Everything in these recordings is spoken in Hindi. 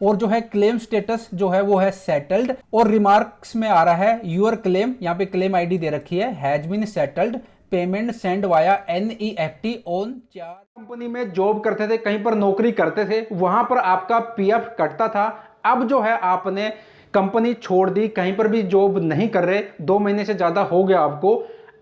और जो है क्लेम स्टेटस जो है वो है सेटल्ड, और रिमार्क्स में आ रहा है यूर क्लेम, यहाँ पे क्लेम आईडी दे रखी है has been settled, payment send via NEFT on 4। Company में जॉब करते थे, कहीं पर नौकरी करते थे, वहां पर आपका PF कटता था। अब जो है आपने कंपनी छोड़ दी, कहीं पर भी जॉब नहीं कर रहे, 2 महीने से ज्यादा हो गया आपको।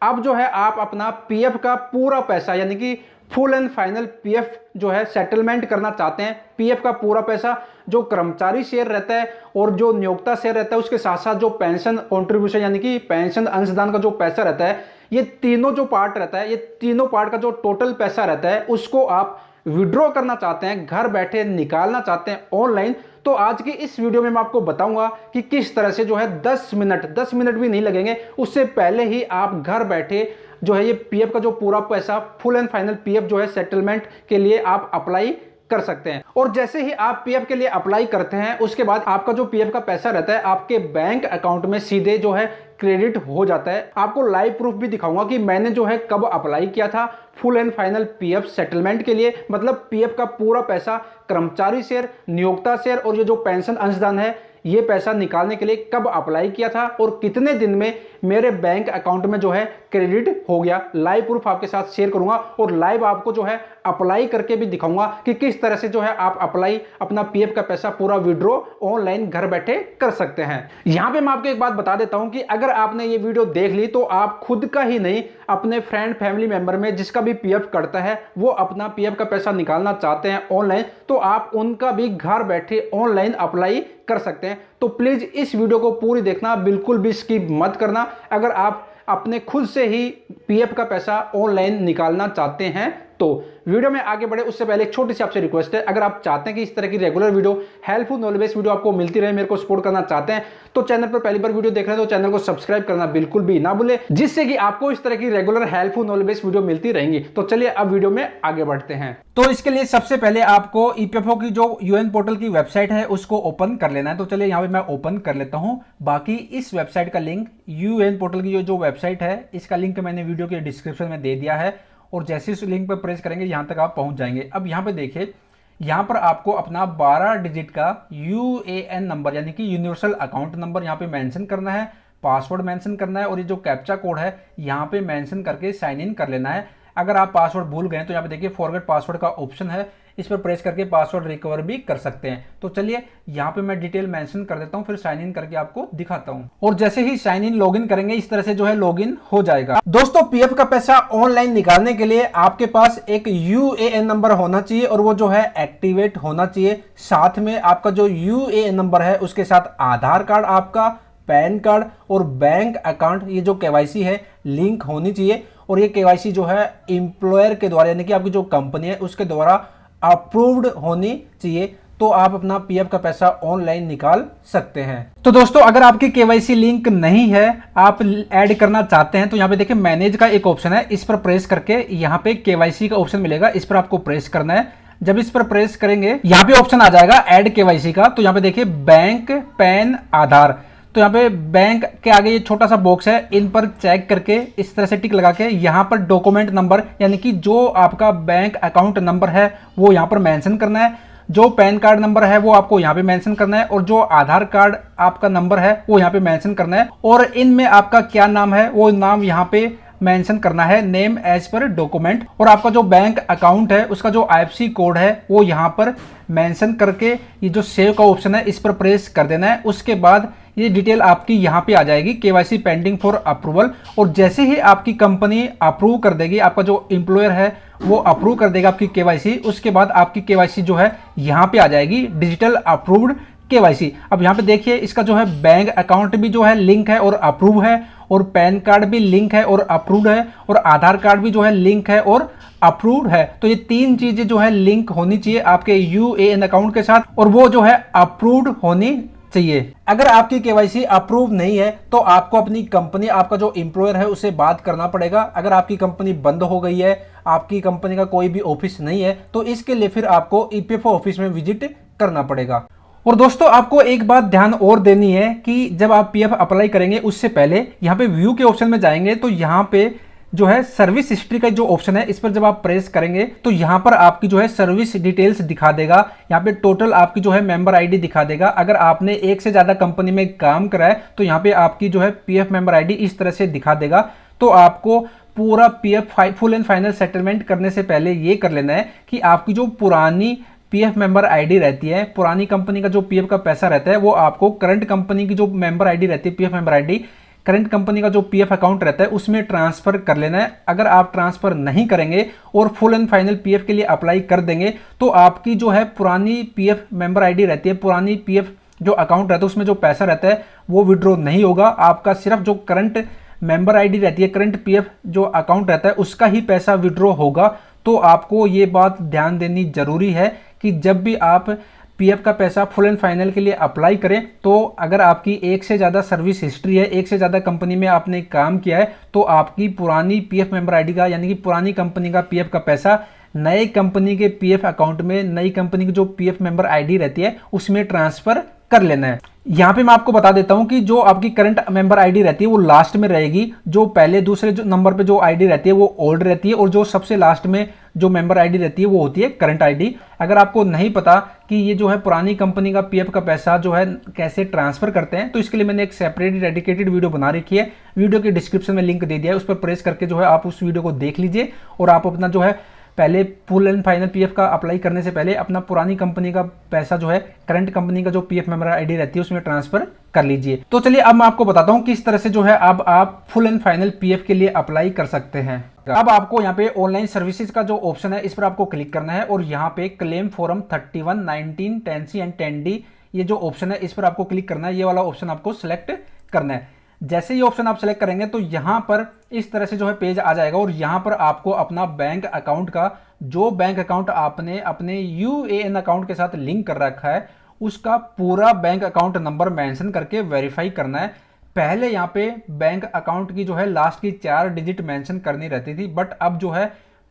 अब जो है आप अपना PF का पूरा पैसा यानी कि फुल एंड फाइनल PF जो है सेटलमेंट करना चाहते हैं। PF का पूरा पैसा जो कर्मचारी शेयर रहता है और जो नियोक्ता शेयर रहता है, उसके साथ साथ जो पेंशन कॉन्ट्रीब्यूशन यानी कि पेंशन अंशदान का जो पैसा रहता है, ये तीनों जो पार्ट रहता है, ये तीनों पार्ट का जो टोटल पैसा रहता है, उसको आप विड्रॉ करना चाहते हैं, घर बैठे निकालना चाहते हैं ऑनलाइन। तो आज की इस वीडियो में मैं आपको बताऊंगा कि किस तरह से जो है 10 मिनट भी नहीं लगेंगे, उससे पहले ही आप घर बैठे जो है ये PF का जो पूरा पैसा फुल एंड फाइनल PF जो है सेटलमेंट के लिए आप अप्लाई कर सकते हैं। और जैसे ही आप PF के लिए अप्लाई करते हैं, उसके बाद आपका जो PF का पैसा रहता है आपके बैंक अकाउंट में सीधे जो है क्रेडिट हो जाता है। आपको लाइव प्रूफ भी दिखाऊंगा कि मैंने जो है कब अप्लाई किया था full and final PF settlement के लिए, मतलब PF का पूरा पैसा कर्मचारी शेयर, नियोक्ता शेयर और ये जो पेंशन अंशदान है, ये पैसा निकालने के लिए कब अप्लाई किया था और कितने दिन में मेरे बैंक अकाउंट में जो है क्रेडिट हो गया। लाइव प्रूफ आपके साथ शेयर करूंगा और लाइव आपको जो है अप्लाई करके भी दिखाऊंगा कि किस तरह से जो है आप अप्लाई अपना PF का पैसा पूरा विड्रॉ ऑनलाइन घर बैठे कर सकते हैं। यहां पे मैं आपको एक बात बता देता हूं कि अगर आपने ये वीडियो देख ली तो आप खुद का ही नहीं, अपने फ्रेंड फैमिली मेंबर में जिसका भी PF कटता है, वो अपना PF का पैसा निकालना चाहते हैं ऑनलाइन, तो आप उनका भी घर बैठे ऑनलाइन अप्लाई कर सकते हैं। तो प्लीज इस वीडियो को पूरी देखना, बिल्कुल भी स्किप मत करना। अगर आप अपने खुद से ही PF का पैसा ऑनलाइन निकालना चाहते हैं तो वीडियो में आगे बढ़े उससे पहले एक छोटी सी आपसे रिक्वेस्ट है, अगर आप चाहते हैं कि इस तरह की regular video, helpful knowledge based video आपको मिलती रहे, मेरे को सपोर्ट करना चाहते हैं, तो चैनल पर पहली बार वीडियो देख रहे हैं तो चैनल को सब्सक्राइब करना बिल्कुल भी ना भूले, जिससे कि आपको इस तरह की regular helpful knowledge based video मिलती रहेंगी। तो चलिए अब वीडियो में आगे बढ़ते हैं। तो इसके लिए सबसे पहले आपको EPFO की जो UN पोर्टल की वेबसाइट है उसको ओपन कर लेना है। तो चलिए यहाँ पे मैं ओपन कर लेता हूँ। बाकी इस वेबसाइट का लिंक, UN पोर्टल की जो वेबसाइट है, इसका लिंक मैंने वीडियो के डिस्क्रिप्शन में दे दिया है और जैसे इस लिंक पर प्रेस करेंगे यहाँ तक आप पहुंच जाएंगे। अब यहाँ पे देखिए, यहाँ पर आपको अपना 12 डिजिट का UAN नंबर यानी कि यूनिवर्सल अकाउंट नंबर यहाँ पे मेंशन करना है, पासवर्ड मेंशन करना है और ये जो कैप्चा कोड है यहाँ पे मेंशन करके साइन इन कर लेना है। अगर आप पासवर्ड भूल गए तो यहाँ पे देखिए फॉरगेट पासवर्ड का ऑप्शन है, इस पर प्रेस करके पासवर्ड रिकवर भी कर सकते हैं। तो चलिए यहाँ पे मैं डिटेल मेंशन कर देता हूँ, फिर साइन इन करके आपको दिखाता हूँ। और जैसे ही साइन इन लॉगिन करेंगे इस तरह से जो है लॉगिन हो जाएगा। दोस्तों PF का पैसा ऑनलाइन निकालने के लिए आपके पास एक UAN नंबर होना चाहिए और वो जो है एक्टिवेट होना चाहिए। साथ में आपका जो UAN नंबर है उसके साथ आधार कार्ड, आपका पैन कार्ड और बैंक अकाउंट, ये जो KYC है लिंक होनी चाहिए। और ये KYC जो है एम्प्लॉयर के द्वारा यानी कि आपकी जो कंपनी है उसके द्वारा अप्रूव्ड होनी चाहिए, तो आप अपना PF का पैसा ऑनलाइन निकाल सकते हैं। तो दोस्तों अगर आपकी KYC लिंक नहीं है, आप ऐड करना चाहते हैं, तो यहाँ पे देखिए मैनेज का एक ऑप्शन है, इस पर प्रेस करके यहाँ पे KYC का ऑप्शन मिलेगा, इस पर आपको प्रेस करना है। जब इस पर प्रेस करेंगे यहाँ पे ऑप्शन आ जाएगा ऐड KYC का। तो यहाँ पे देखिए बैंक, पैन, आधार, तो यहाँ पे बैंक के आगे ये छोटा सा बॉक्स है, इन पर चेक करके इस तरह से टिक लगा के यहाँ पर डॉक्यूमेंट नंबर यानी कि जो आपका बैंक अकाउंट नंबर है वो यहाँ पर मेंशन करना है, जो पैन कार्ड नंबर है वो आपको यहाँ पे मेंशन करना है और जो आधार कार्ड आपका नंबर है वो यहाँ पे मेंशन करना है। और इनमें आपका क्या नाम है वो नाम यहाँ पे मेंशन करना है, नेम एज पर डॉक्यूमेंट। और आपका जो बैंक अकाउंट है उसका जो IFSC कोड है वो यहाँ पर मेंशन करके ये जो सेव का ऑप्शन है इस पर प्रेस कर देना है। उसके बाद ये डिटेल आपकी यहाँ पे आ जाएगी, KYC पेंडिंग फॉर अप्रूवल। और जैसे ही आपकी कंपनी अप्रूव कर देगी, आपका जो एम्प्लॉयर है वो अप्रूव कर देगा आपकी KYC, उसके बाद आपकी KYC जो है यहाँ पे आ जाएगी, डिजिटल अप्रूव्ड KYC। अब यहाँ पे देखिए इसका जो है बैंक अकाउंट भी जो है लिंक है और अप्रूव है, और पैन कार्ड भी लिंक है और अप्रूव्ड है, और आधार कार्ड भी जो है लिंक है और अप्रूव्ड है। तो ये तीन चीजें जो है लिंक होनी चाहिए आपके UAN अकाउंट के साथ, और वो जो है अप्रूव्ड होनी चाहिए। अगर आपकी KYC अप्रूव नहीं है तो आपको अपनी कंपनी, आपका जो एम्प्लॉयर है उससे बात करना पड़ेगा। अगर आपकी कंपनी बंद हो गई है, आपकी कंपनी का कोई भी ऑफिस नहीं है, तो इसके लिए फिर आपको EPFO ऑफिस में विजिट करना पड़ेगा। और दोस्तों आपको एक बात ध्यान और देनी है कि जब आप PF अप्लाई करेंगे उससे पहले यहाँ पे व्यू के ऑप्शन में जाएंगे तो यहाँ पे जो है सर्विस हिस्ट्री का जो ऑप्शन है इस पर जब आप प्रेस करेंगे तो यहाँ पर आपकी जो है सर्विस डिटेल्स दिखा देगा। यहाँ पे टोटल आपकी जो है मेंबर आईडी दिखा देगा। अगर आपने एक से ज्यादा कंपनी में काम करा है तो यहाँ पे आपकी जो है पीएफ मेंबर आईडी इस तरह से दिखा देगा। तो आपको पूरा PF full and final settlement करने से पहले ये कर लेना है कि आपकी जो पुरानी पीएफ मेंबर आईडी रहती है, पुरानी कंपनी का जो पीएफ का पैसा रहता है वो आपको करंट कंपनी की जो मेंबर आईडी रहती है, PF member ID current company का जो पीएफ अकाउंट रहता है उसमें ट्रांसफर कर लेना है। अगर आप ट्रांसफर नहीं करेंगे और फुल एंड फाइनल पीएफ के लिए अप्लाई कर देंगे तो आपकी जो है पुरानी पीएफ मेंबर आईडी रहती है, पुरानी पीएफ जो अकाउंट रहता है उसमें जो पैसा रहता है वो विड्रॉ नहीं होगा। आपका सिर्फ जो करंट मेंबर आईडी रहती है, करंट पीएफ जो अकाउंट रहता है उसका ही पैसा विड्रॉ होगा। तो आपको ये बात ध्यान देनी जरूरी है कि जब भी आप पीएफ का पैसा फुल एंड फाइनल के लिए अप्लाई करें तो अगर आपकी एक से ज़्यादा सर्विस हिस्ट्री है, एक से ज़्यादा कंपनी में आपने काम किया है तो आपकी पुरानी पीएफ मेंबर आईडी का यानी कि पुरानी कंपनी का पीएफ का पैसा नए कंपनी के पीएफ अकाउंट में, नई कंपनी की जो पीएफ मेंबर आईडी रहती है उसमें ट्रांसफर कर लेना है। यहाँ पे मैं आपको बता देता हूँ कि जो आपकी करंट मेंबर आईडी रहती है वो लास्ट में रहेगी, जो पहले दूसरे जो नंबर पे जो आईडी रहती है वो ओल्ड रहती है और जो सबसे लास्ट में जो मेंबर आईडी रहती है वो होती है करंट आईडी। अगर आपको नहीं पता कि ये जो है पुरानी कंपनी का पीएफ का पैसा जो है कैसे ट्रांसफर करते हैं तो इसके लिए मैंने एक सेपरेट डेडिकेटेड वीडियो बना रखी है, वीडियो के डिस्क्रिप्शन में लिंक दे दिया है, उस पर प्रेस करके जो है आप उस वीडियो को देख लीजिए और आप अपना जो है पहले फुल एंड फाइनल पीएफ का अप्लाई करने से पहले अपना पुरानी कंपनी का पैसा जो है करंट कंपनी का जो पीएफ मेंबर आईडी रहती है उसमें ट्रांसफर कर लीजिए। तो चलिए अब मैं आपको बताता हूं किस तरह से जो है अब आप फुल एंड फाइनल पीएफ के लिए अप्लाई कर सकते हैं। अब आपको यहाँ पे ऑनलाइन सर्विसेज का जो ऑप्शन है इस पर आपको क्लिक करना है और यहाँ पे claim form 31, 19, 10C and 10D ये जो ऑप्शन है इस पर आपको क्लिक करना है। ये वाला ऑप्शन आपको सिलेक्ट करना है। जैसे ये ऑप्शन आप सेलेक्ट करेंगे तो यहाँ पर इस तरह से जो है पेज आ जाएगा और यहाँ पर आपको अपना बैंक अकाउंट का जो बैंक अकाउंट आपने अपने यूएएन अकाउंट के साथ लिंक कर रखा है उसका पूरा बैंक अकाउंट नंबर मेंशन करके वेरीफाई करना है। पहले यहाँ पे बैंक अकाउंट की जो है लास्ट की 4 डिजिट मेंशन करनी रहती थी, बट अब जो है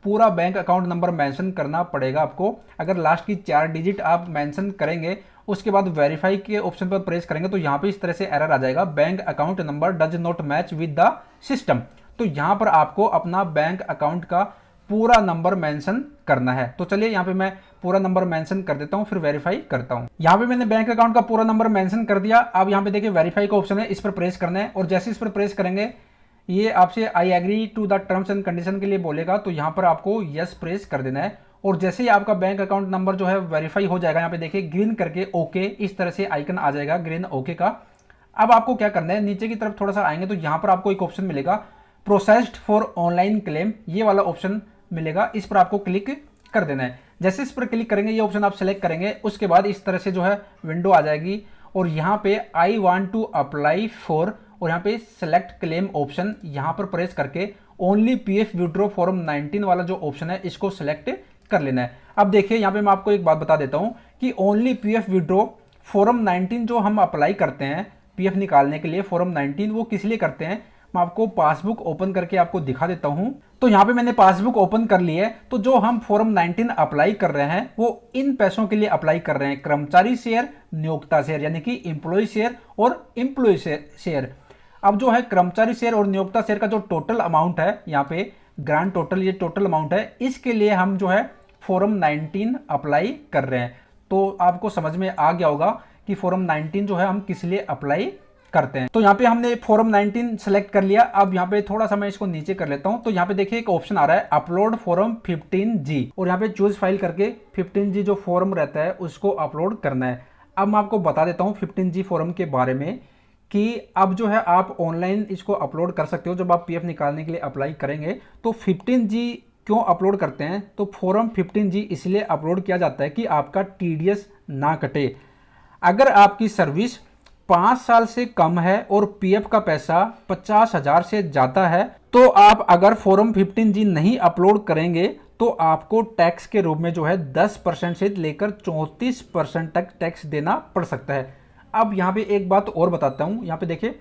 पूरा बैंक अकाउंट नंबर मेंशन करना पड़ेगा आपको। अगर लास्ट की 4 डिजिट आप मेंशन करेंगे उसके बाद वेरीफाई के ऑप्शन पर प्रेस करेंगे तो यहाँ पे इस तरह से एरर आ जाएगा, bank account number does not match with the system. तो यहाँ पर आपको अपना बैंक अकाउंट का पूरा नंबर मेंशन करना है। तो चलिए यहाँ पे मैं पूरा नंबर मेंशन कर देता हूँ फिर वेरीफाई करता हूँ। यहाँ पे मैंने बैंक अकाउंट का पूरा नंबर मेंशन कर दिया। अब यहाँ पे देखिए वेरीफाई का ऑप्शन है, इस पर प्रेस करना है और जैसे इस पर प्रेस करेंगे ये आपसे I agree to the terms and condition के लिए बोलेगा तो यहाँ पर आपको यस प्रेस कर देना है। और जैसे ही आपका बैंक अकाउंट नंबर जो है वेरीफाई हो जाएगा, यहाँ पे देखिए ग्रीन करके ओके इस तरह से आइकन आ जाएगा ग्रीन ओके का। अब आपको क्या करना है, नीचे की तरफ थोड़ा सा आएंगे तो यहाँ पर आपको एक ऑप्शन मिलेगा प्रोसेस्ड फॉर ऑनलाइन क्लेम, ये वाला ऑप्शन मिलेगा, इस पर आपको क्लिक कर देना है। जैसे इस पर क्लिक करेंगे ये ऑप्शन आप सेलेक्ट करेंगे उसके बाद इस तरह से जो है विंडो आ जाएगी और यहाँ पे I want to apply for और यहाँ पे सेलेक्ट क्लेम ऑप्शन यहाँ पर प्रेस करके ओनली पीएफ विड्रॉ फॉर्म 19 वाला जो ऑप्शन है इसको सिलेक्ट कर लेना है। अब देखिए यहाँ पे मैं आपको एक बात बता देता हूँ कि ओनली पीएफ विड्रॉ फॉर्म 19 जो हम अप्लाई करते हैं पीएफ निकालने के लिए फॉर्म 19 वो किस लिए करते हैं, मैं आपको पासबुक ओपन करके आपको दिखा देता हूं। तो यहाँ पे मैंने पासबुक ओपन कर ली है। तो जो हम फॉर्म 19 अप्लाई कर रहे हैं वो इन पैसों के लिए अप्लाई कर रहे हैं, कर्मचारी शेयर, नियोक्ता शेयर यानी कि एम्प्लॉय शेयर और एम्प्लॉय शेयर। अब जो है कर्मचारी शेयर और नियोक्ता शेयर का जो टोटल अमाउंट है यहाँ पे ग्रांड टोटल, ये टोटल अमाउंट है, इसके लिए हम जो है फॉर्म 19 अप्लाई कर रहे हैं। तो आपको समझ में आ गया होगा कि फॉर्म 19 जो है हम किस लिए अप्लाई करते हैं। तो यहाँ पे हमने फॉर्म 19 सेलेक्ट कर लिया। अब यहाँ पे थोड़ा सा मैं इसको नीचे कर लेता हूँ तो यहाँ पे देखिए एक ऑप्शन आ रहा है अपलोड फॉर्म 15G और यहाँ पे चूज फाइल करके 15G जो फॉर्म रहता है उसको अपलोड करना है। अब मैं आपको बता देता हूँ 15G फॉर्म के बारे में कि अब जो है आप ऑनलाइन इसको अपलोड कर सकते हो। जब आप पीएफ निकालने के लिए अप्लाई करेंगे तो 15G क्यों अपलोड करते हैं, तो फॉर्म 15G इसलिए अपलोड किया जाता है कि आपका टीडीएस ना कटे। अगर आपकी सर्विस 5 साल से कम है और पीएफ का पैसा 50,000 से ज्यादा है तो आप अगर फॉर्म 15G नहीं अपलोड करेंगे तो आपको टैक्स के रूप में जो है 10% से लेकर 34% तक टैक्स देना पड़ सकता है। अब यहाँ पे एक बात और बताता हूँ, यहाँ पे देखिए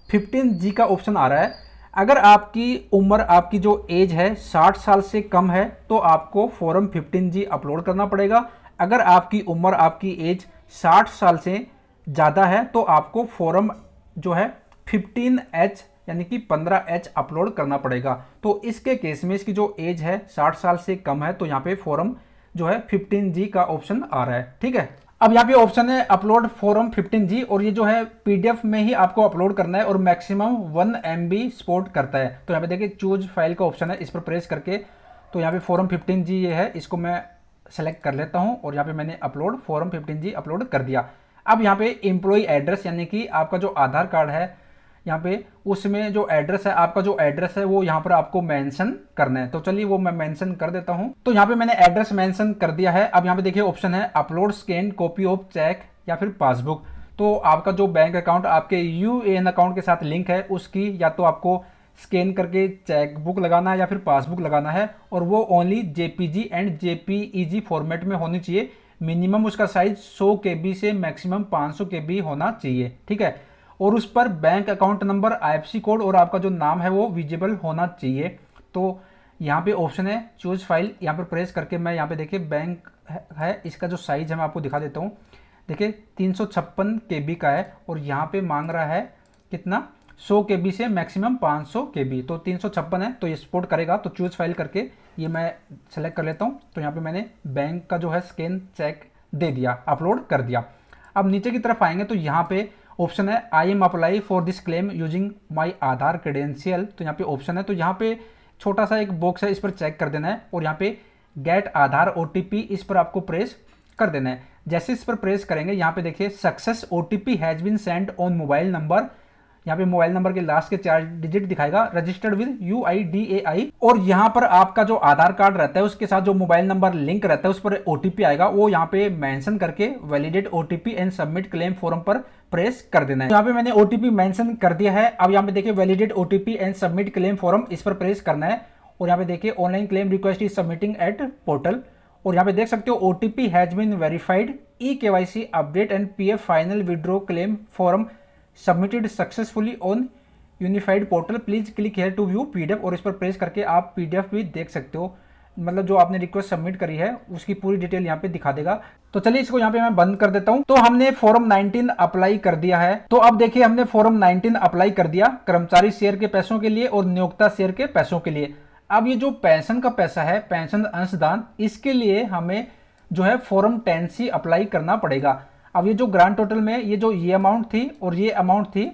15G का ऑप्शन आ रहा है। अगर आपकी उम्र, आपकी जो एज है 60 साल से कम है तो आपको फॉर्म 15G अपलोड करना पड़ेगा। अगर आपकी उम्र, आपकी एज 60 साल से ज़्यादा है तो आपको फॉर्म जो है 15H यानी कि 15H अपलोड करना पड़ेगा। तो इसके केस में इसकी जो एज है 60 साल से कम है, तो यहाँ पे फॉर्म जो है 15G का ऑप्शन आ रहा है। ठीक है, अब यहाँ पे ऑप्शन है अपलोड फॉर्म 15G, और ये जो है PDF में ही आपको अपलोड करना है और मैक्सिमम 1 MB सपोर्ट करता है। तो यहाँ पे देखिए चूज फाइल का ऑप्शन है, इस पर प्रेस करके तो यहाँ पे फॉर्म 15G ये है, इसको मैं सेलेक्ट कर लेता हूँ और यहाँ पे मैंने अपलोड फॉर्म 15G अपलोड कर दिया। अब यहाँ पे एम्प्लॉय एड्रेस यानी कि आपका जो आधार कार्ड है यहाँ पे उसमें जो एड्रेस है, आपका जो एड्रेस है वो यहाँ पर आपको मेंशन करना है। तो चलिए वो मैं मेंशन कर देता हूँ। तो यहाँ पे मैंने एड्रेस मेंशन कर दिया है। अब यहाँ पे देखिए ऑप्शन है upload scan copy of cheque या फिर पासबुक। तो आपका जो बैंक अकाउंट आपके UAN अकाउंट के साथ लिंक है उसकी या तो आपको स्कैन करके चेक बुक लगाना है या फिर पासबुक लगाना है, और वो only JPG and JPEG format में होनी चाहिए। मिनिमम उसका साइज 100 KB से मैक्सिमम 500 KB होना चाहिए। ठीक है, और उस पर bank account number, IFSC code और आपका जो नाम है वो विजिबल होना चाहिए। तो यहाँ पे ऑप्शन है चूज फाइल, यहाँ पर प्रेस करके मैं यहाँ पे देखिए बैंक है, इसका जो साइज है मैं आपको दिखा देता हूँ। देखिए 356 KB का है और यहाँ पे मांग रहा है कितना, 100 KB से मैक्सिमम 500 KB। तो 356 है तो ये सपोर्ट करेगा। तो चूज फाइल करके ये मैं सेलेक्ट कर लेता हूँ। तो यहाँ पे मैंने बैंक का जो है स्कैन चेक दे दिया, अपलोड कर दिया। अब नीचे की तरफ आएंगे तो यहाँ पे ऑप्शन है I am apply for this claim using my Aadhaar credential. तो यहाँ पे ऑप्शन है, तो यहाँ पे छोटा सा एक बॉक्स है, इस पर चेक कर देना है और यहाँ पे गेट आधार OTP इस पर आपको प्रेस कर देना है। जैसे इस पर प्रेस करेंगे यहाँ पे देखिए success OTP has been send on mobile number, यहाँ पे मोबाइल नंबर के लास्ट के 4 डिजिट दिखाएगा, रजिस्टर्ड विद UIDAI। और यहाँ पर आपका जो आधार कार्ड रहता है उसके साथ जो मोबाइल नंबर लिंक रहता है उस पर OTP आएगा, वो यहाँ पे मेंशन करके validate OTP and submit claim form पर प्रेस कर देना है। यहाँ पे मैंने OTP मेंशन कर दिया है। अब यहाँ पे देखिए validate OTP and submit claim form, इस पर प्रेस करना है और यहाँ पे देखिए online claim request is submitting at portal, और यहाँ पे देख सकते हो OTP has been verified, eKYC update and PF final withdraw claim form submitted successfully on unified portal, please click here to view PDF। और इस पर प्रेस करके आप PDF भी देख सकते हो, मतलब जो आपने रिक्वेस्ट सबमिट करी है उसकी पूरी डिटेल यहाँ पे दिखा देगा। तो चलिए इसको यहाँ पे मैं बंद कर देता हूँ। तो हमने फॉर्म 19 अप्लाई कर दिया है। तो अब देखिए हमने फॉर्म 19 अप्लाई कर दिया कर्मचारी शेयर के पैसों के लिए और नियोक्ता शेयर के पैसों के लिए। अब ये जो पेंशन का पैसा है, पेंशन अंशदान, इसके लिए हमें जो है फॉर्म 10C अप्लाई करना पड़ेगा। अब ये जो ग्रांड टोटल में ये अमाउंट थी और ये अमाउंट थी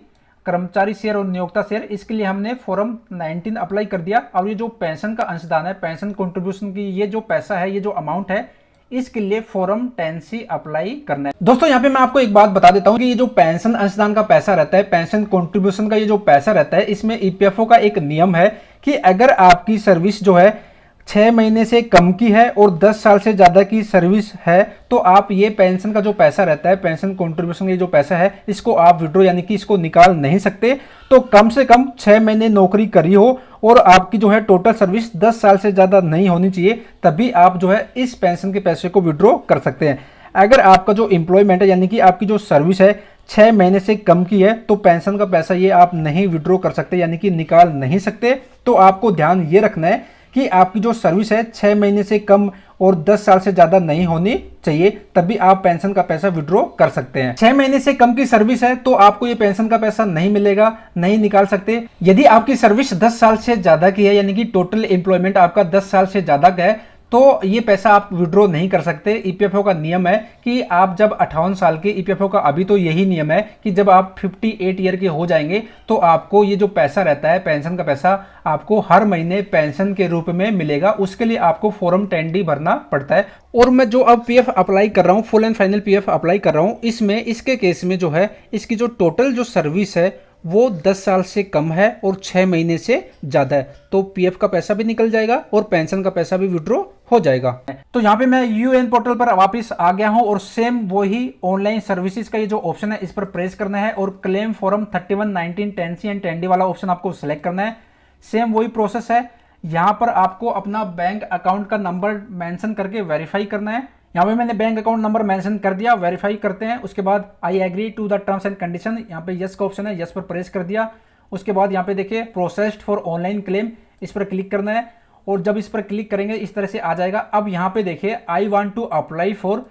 कर्मचारी शेयर और नियोक्ता शेयर, इसके लिए हमने फॉर्म 19 अप्लाई कर दिया। अब ये जो पेंशन का अंशदान है, पेंशन कंट्रीब्यूशन की ये जो पैसा है, ये जो अमाउंट है, इसके लिए फॉर्म 10C अप्लाई करना है। दोस्तों यहाँ पे मैं आपको एक बात बता देता हूँ कि ये जो पेंशन अंशदान का पैसा रहता है, पेंशन कंट्रीब्यूशन का ये जो पैसा रहता है, इसमें EPFO का एक नियम है कि अगर आपकी सर्विस जो है 6 महीने से कम की है और 10 साल से ज़्यादा की सर्विस है, तो आप ये पेंशन का जो पैसा रहता है, पेंशन कंट्रीब्यूशन का जो पैसा है, इसको आप विड्रॉ यानी कि इसको निकाल नहीं सकते। तो कम से कम 6 महीने नौकरी करी हो और आपकी जो है टोटल सर्विस 10 साल से ज़्यादा नहीं होनी चाहिए, तभी आप जो है इस पेंशन के पैसे को विड्रॉ कर सकते हैं। अगर आपका जो एम्प्लॉयमेंट है यानी कि आपकी जो सर्विस है 6 महीने से कम की है, तो पेंशन का पैसा ये आप नहीं विड्रॉ कर सकते, यानी कि निकाल नहीं सकते। तो आपको ध्यान ये रखना है कि आपकी जो सर्विस है 6 महीने से कम और 10 साल से ज्यादा नहीं होनी चाहिए, तभी आप पेंशन का पैसा विड्रॉ कर सकते हैं। 6 महीने से कम की सर्विस है तो आपको ये पेंशन का पैसा नहीं मिलेगा, नहीं निकाल सकते। यदि आपकी सर्विस 10 साल से ज्यादा की है, यानी कि टोटल एम्प्लॉयमेंट आपका 10 साल से ज्यादा का है, तो ये पैसा आप विड्रॉ नहीं कर सकते। EPFO का नियम है कि आप जब 58 साल के, EPFO का अभी तो यही नियम है कि जब आप 58 ईयर के हो जाएंगे तो आपको ये जो पैसा रहता है पेंशन का पैसा आपको हर महीने पेंशन के रूप में मिलेगा। उसके लिए आपको फॉर्म 10D भरना पड़ता है। और मैं जो अब PF अप्लाई कर रहा हूँ, full and final PF apply कर रहा हूँ, इसमें इसके केस में जो है इसकी जो टोटल जो सर्विस है वो 10 साल से कम है और 6 महीने से ज़्यादा है, तो PF का पैसा भी निकल जाएगा और पेंशन का पैसा भी विड्रॉ हो जाएगा। तो यहाँ पे मैं UAN पोर्टल पर वापस आ गया हूँ और सेम वही ऑनलाइन सर्विसेज का ये जो ऑप्शन है इस पर प्रेस करना है और claim form 31, 19, 10C and 10D वाला ऑप्शन आपको सेलेक्ट करना है। सेम वही प्रोसेस है, यहाँ पर आपको अपना बैंक अकाउंट का नंबर मेंशन करके वेरीफाई करना है। यहाँ पे मैंने बैंक अकाउंट नंबर मेंशन कर दिया, वेरीफाई करते हैं। उसके बाद I agree to the terms and condition, यहाँ पे यस का ऑप्शन है, यस पर प्रेस कर दिया। उसके बाद यहाँ पे देखिए प्रोसेस्ड फॉर ऑनलाइन क्लेम, इस पर क्लिक करना है और जब इस पर क्लिक करेंगे इस तरह से आ जाएगा। अब यहाँ पे देखिए I want to apply for,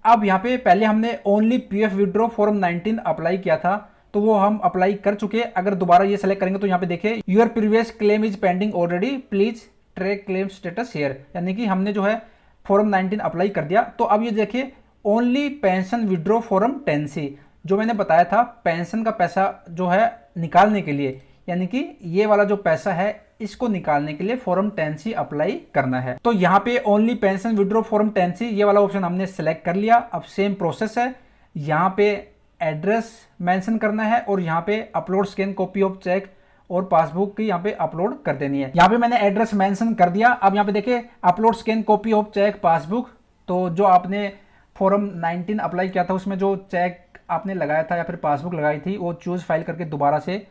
अब यहाँ पे पहले हमने only PF withdraw form 19 apply किया था, तो वो हम अप्लाई कर चुके हैं। अगर दोबारा ये सेलेक्ट करेंगे तो यहाँ पे देखिए your previous claim is pending already, please track claim status here, यानी कि हमने जो है फॉर्म 19 अप्लाई कर दिया। तो अब ये देखिए only pension withdraw form 10C, जो मैंने बताया था पेंशन का पैसा जो है निकालने के लिए, यानी कि ये वाला जो पैसा है इसको निकालने के लिए फॉर्म 10C अप्लाई करना है। तो यहाँ पे only pension withdraw form 10C ये वाला ऑप्शन हमने सेलेक्ट कर लिया। अब सेम प्रोसेस है, यहाँ पे एड्रेस मेंशन करना है और यहाँ पे upload scan copy of cheque और पासबुक की यहाँ पे अपलोड कर देनी है। यहाँ पे मैंने एड्रेस मेंशन कर दिया। अब यहाँ पे देखिए upload scan copy of cheque passbook, तो जो आपने फॉर्म 19 अप्लाई किया था उसमें जो चेक आपने लगाया था या फिर पासबुक लगाई थी वो चूज फाइल करके दोबारा से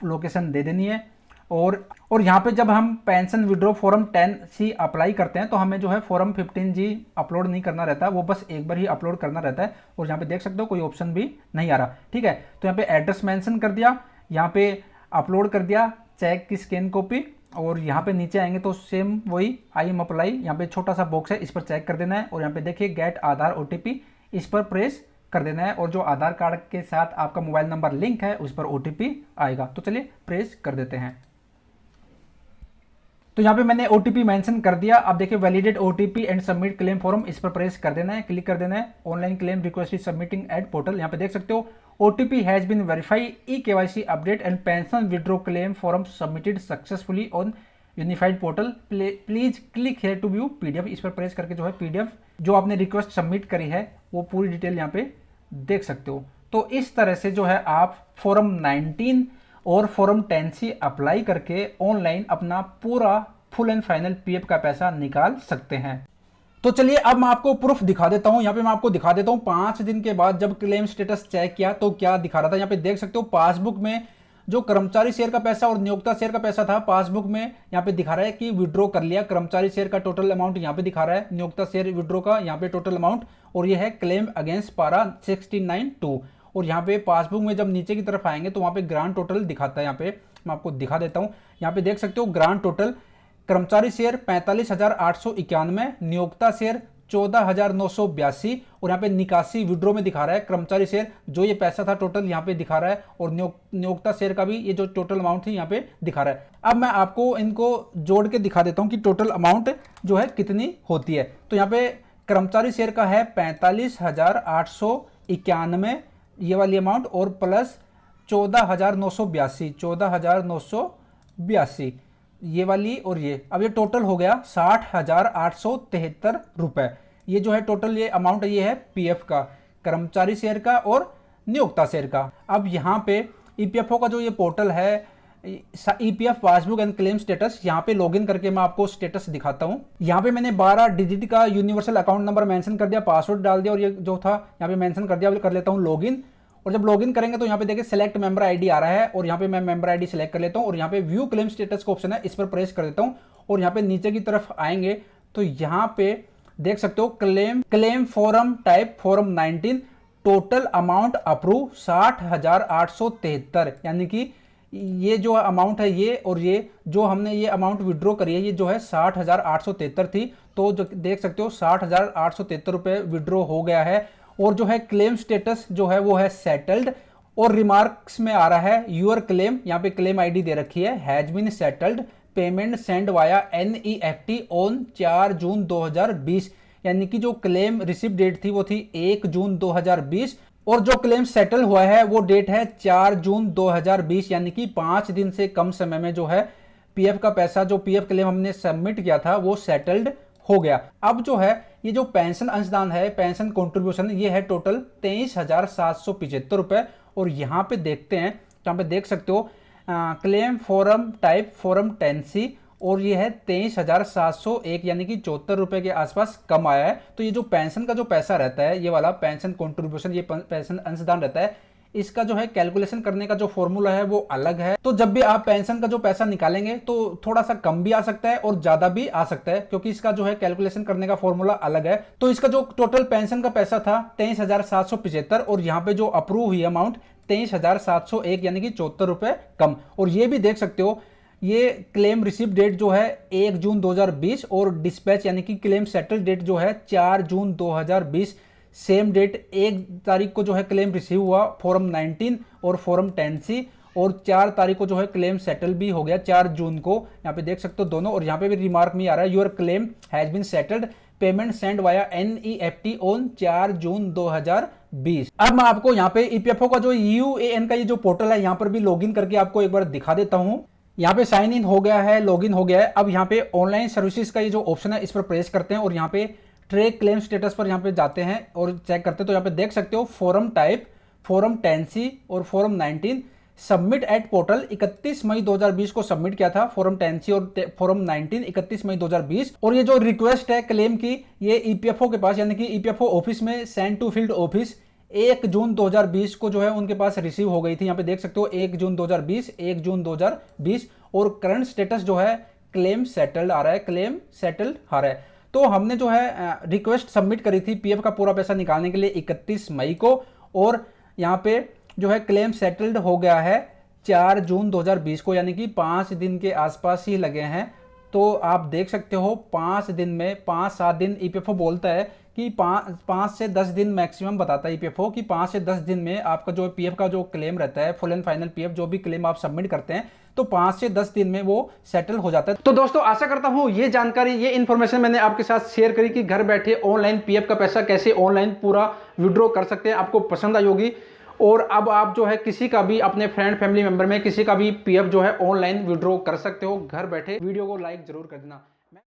लोकेशन दे देनी है। और यहाँ पे जब हम pension withdraw form 10C apply करते हैं तो हमें जो है फॉर्म 15G अपलोड नहीं करना रहता, वो बस एक बार ही अपलोड करना रहता है। और यहाँ पे देख सकते हो कोई ऑप्शन भी नहीं आ रहा, ठीक है। तो यहाँ पे एड्रेस मेंशन कर दिया, यहाँ पे अपलोड कर दिया चेक की स्कैन कॉपी, और यहाँ पे नीचे आएंगे तो सेम वही आई एम अप्लाई, यहाँ पे छोटा सा बॉक्स है इस पर चेक कर देना है। और यहाँ पे देखिए गेट आधार OTP, इस पर प्रेस कर देना है और जो आधार कार्ड के साथ आपका मोबाइल नंबर लिंक है उस पर OTP आएगा। तो चलिए प्रेस कर देते हैं। तो यहाँ पे मैंने OTP मेंशन कर दिया। अब देखिए validate OTP and submit claim form, इस पर प्रेस कर देना है, क्लिक कर देना है। Online claim request is submitting at portal, यहाँ पे देख सकते हो OTP has been verify, eKYC update and pension withdraw claim form submitted successfully on unified portal, please click here to view PDF। इस पर प्रेस करके जो है PDF जो आपने रिक्वेस्ट सबमिट करी है वो पूरी डिटेल यहाँ पे देख सकते हो। तो इस तरह से जो है आप फॉर्म 19 और फॉर्म 10C अप्लाई करके ऑनलाइन अपना पूरा फुल एंड फाइनल PF का पैसा निकाल सकते हैं। तो चलिए अब मैं आपको प्रूफ दिखा देता हूं। यहाँ पे मैं आपको दिखा देता हूं 5 दिन के बाद जब क्लेम स्टेटस चेक किया तो क्या दिखा रहा था। यहाँ पे देख सकते हो पासबुक में जो कर्मचारी शेयर का पैसा और नियोक्ता शेयर का पैसा था, पासबुक में यहाँ पे दिखा रहा है कि विड्रॉ कर लिया। कर्मचारी शेयर का टोटल अमाउंट यहाँ पे दिखा रहा है, नियोक्ता शेयर विड्रॉ का यहाँ पे टोटल अमाउंट, और ये है क्लेम अगेंस्ट पारा 69(2). और यहाँ पे पासबुक में जब नीचे की तरफ आएंगे तो वहाँ पे ग्रांड टोटल दिखाता है। यहाँ पे मैं आपको दिखा देता हूँ, यहाँ पे देख सकते हो ग्रांड टोटल कर्मचारी शेयर 45,891, नियोक्ता शेयर 14,982, और यहाँ पे निकासी विड्रॉ में दिखा रहा है कर्मचारी शेयर जो ये पैसा था टोटल यहाँ पे दिखा रहा है, और नियोक्ता शेयर का भी ये जो टोटल अमाउंट थी यहाँ पे दिखा रहा है। अब मैं आपको इनको जोड़ के दिखा देता हूँ कि टोटल अमाउंट जो है कितनी होती है। तो यहाँ पे कर्मचारी शेयर का है 45,891 ये वाली अमाउंट, और प्लस 14,982 ये वाली, और ये अब ये टोटल हो गया 60,873 रुपए। ये जो है टोटल ये अमाउंट ये है PF का, कर्मचारी शेयर का और नियोक्ता शेयर का। अब यहाँ पे EPFO का जो ये पोर्टल है EPF passbook and claim status, यहाँ पे लॉगिन करके मैं आपको स्टेटस दिखाता हूँ। यहाँ पे मैंने 12 डिजिट का यूनिवर्सल अकाउंट नंबर मेंशन कर दिया, पासवर्ड डाल दिया, और ये जो था यहाँ पे मेंशन कर दिया। कर लेता हूँ लॉगिन, और जब लॉगिन करेंगे तो यहाँ पे देखिए सेलेक्ट मेंबर आईडी आ रहा है, और यहाँ पे मैं मेंबर आईडी सेलेक्ट कर लेता हूँ, और यहाँ पे व्यू क्लेम स्टेटस का ऑप्शन है इस पर प्रेस कर देता हूँ। और यहाँ पे नीचे की तरफ आएंगे तो यहाँ पे देख सकते हो claim form type form 19, total amount approve 60,873, यानी कि ये जो अमाउंट है ये, और ये जो हमने ये अमाउंट विड्रॉ करी है ये जो है 60,873 थी। तो जो देख सकते हो 60,873 रुपए विड्रॉ हो गया है। और जो है क्लेम स्टेटस जो है वो है सेटल्ड, और रिमार्क्स में आ रहा है यूर क्लेम, यहाँ पे क्लेम आईडी दे रखी है has been settled, payment send via NEFT on 4 June 2020, यानी कि जो क्लेम रिसिप्ट डेट थी वो थी 1 जून 2020, और जो क्लेम सेटल हुआ है वो डेट है 4 जून 2020, यानी कि 5 दिन से कम समय में जो है PF का पैसा, जो PF क्लेम हमने सबमिट किया था वो सेटल्ड हो गया। अब जो है ये जो पेंशन अंशदान है, पेंशन कंट्रीब्यूशन, ये है टोटल 23,775 रुपए। और यहाँ पे देखते हैं, यहाँ पे देख सकते हो claim form type form 10C, और ये है 23,701, यानी कि 74 रुपए के आसपास कम आया है। तो ये जो पेंशन का जो पैसा रहता है, ये वाला पेंशन कंट्रीब्यूशन, ये पेंशन अंशदान रहता है, इसका जो है कैलकुलेशन करने का जो फॉर्मूला है वो अलग है। तो जब भी आप पेंशन का जो पैसा निकालेंगे तो थोड़ा सा कम भी आ सकता है और ज्यादा भी आ सकता है, क्योंकि इसका जो है कैलकुलेशन करने का फॉर्मूला अलग है। तो इसका जो टोटल पेंशन का पैसा था 23,775, और यहाँ पे जो अप्रूव हुई अमाउंट 23,701, यानी कि 74 रुपए कम। और ये भी देख सकते हो ये क्लेम रिसिप्ट डेट जो है 1 जून 2020, और डिस्पैच यानी कि क्लेम सेटल डेट जो है 4 जून 2020, सेम डेट 1 तारीख को जो है क्लेम रिसीव हुआ फॉर्म 19 और फॉर्म 10C, और 4 तारीख को जो है क्लेम सेटल भी हो गया 4 जून को। यहाँ पे देख सकते हो दोनों, और यहाँ पे भी रिमार्क में आ रहा है your claim has been settled, payment send via NEFT on 4 June 2020। अब मैं आपको यहाँ पे EPFO का जो UAN का ये जो पोर्टल है यहाँ पर भी लॉगिन करके आपको एक बार दिखा देता हूँ। यहाँ पे साइन इन हो गया है, लॉगिन हो गया है। अब यहाँ पे ऑनलाइन सर्विसेज का ये जो ऑप्शन है इस पर प्रेस करते हैं और यहाँ पे ट्रैक क्लेम स्टेटस पर यहाँ पे जाते हैं और चेक करते हैं। तो यहाँ पे देख सकते हो फॉर्म टाइप, फॉर्म 10C और फॉर्म 19 सबमिट एट पोर्टल 31 मई 2020 को सबमिट किया था, फॉर्म 10C और फॉर्म 19 31 मई 2020। और ये जो रिक्वेस्ट है क्लेम की ये EPFO के पास यानी कि EPFO ऑफिस में सेंड टू फील्ड ऑफिस 1 जून 2020 को जो है उनके पास रिसीव हो गई थी। यहाँ पे देख सकते हो 1 जून 2020 और करंट स्टेटस जो है क्लेम सेटल्ड आ रहा है, क्लेम सेटल्ड आ रहा है। तो हमने जो है रिक्वेस्ट सबमिट करी थी PF का पूरा पैसा निकालने के लिए 31 मई को, और यहाँ पे जो है क्लेम सेटल्ड हो गया है 4 जून 2020 को, यानी कि 5 दिन के आसपास ही लगे हैं। तो आप देख सकते हो 5 दिन में 5-7 दिन EPFO बोलता है कि 5 से 10 दिन मैक्सिमम बताता है EPFO कि 5 से 10 दिन में आपका जो PF का जो क्लेम रहता है, फुल एंड फाइनल PF जो भी क्लेम आप सबमिट करते हैं, तो 5 से 10 दिन में वो सेटल हो जाता है। तो दोस्तों आशा करता हूं ये जानकारी, ये इन्फॉर्मेशन मैंने आपके साथ शेयर करी कि घर बैठे ऑनलाइन PF का पैसा कैसे ऑनलाइन पूरा विड्रॉ कर सकते हैं, आपको पसंद आई होगी। और अब आप जो है किसी का भी अपने फ्रेंड फैमिली मेंबर में किसी का भी PF जो है ऑनलाइन विड्रॉ कर सकते हो घर बैठे। वीडियो को लाइक जरूर कर देना।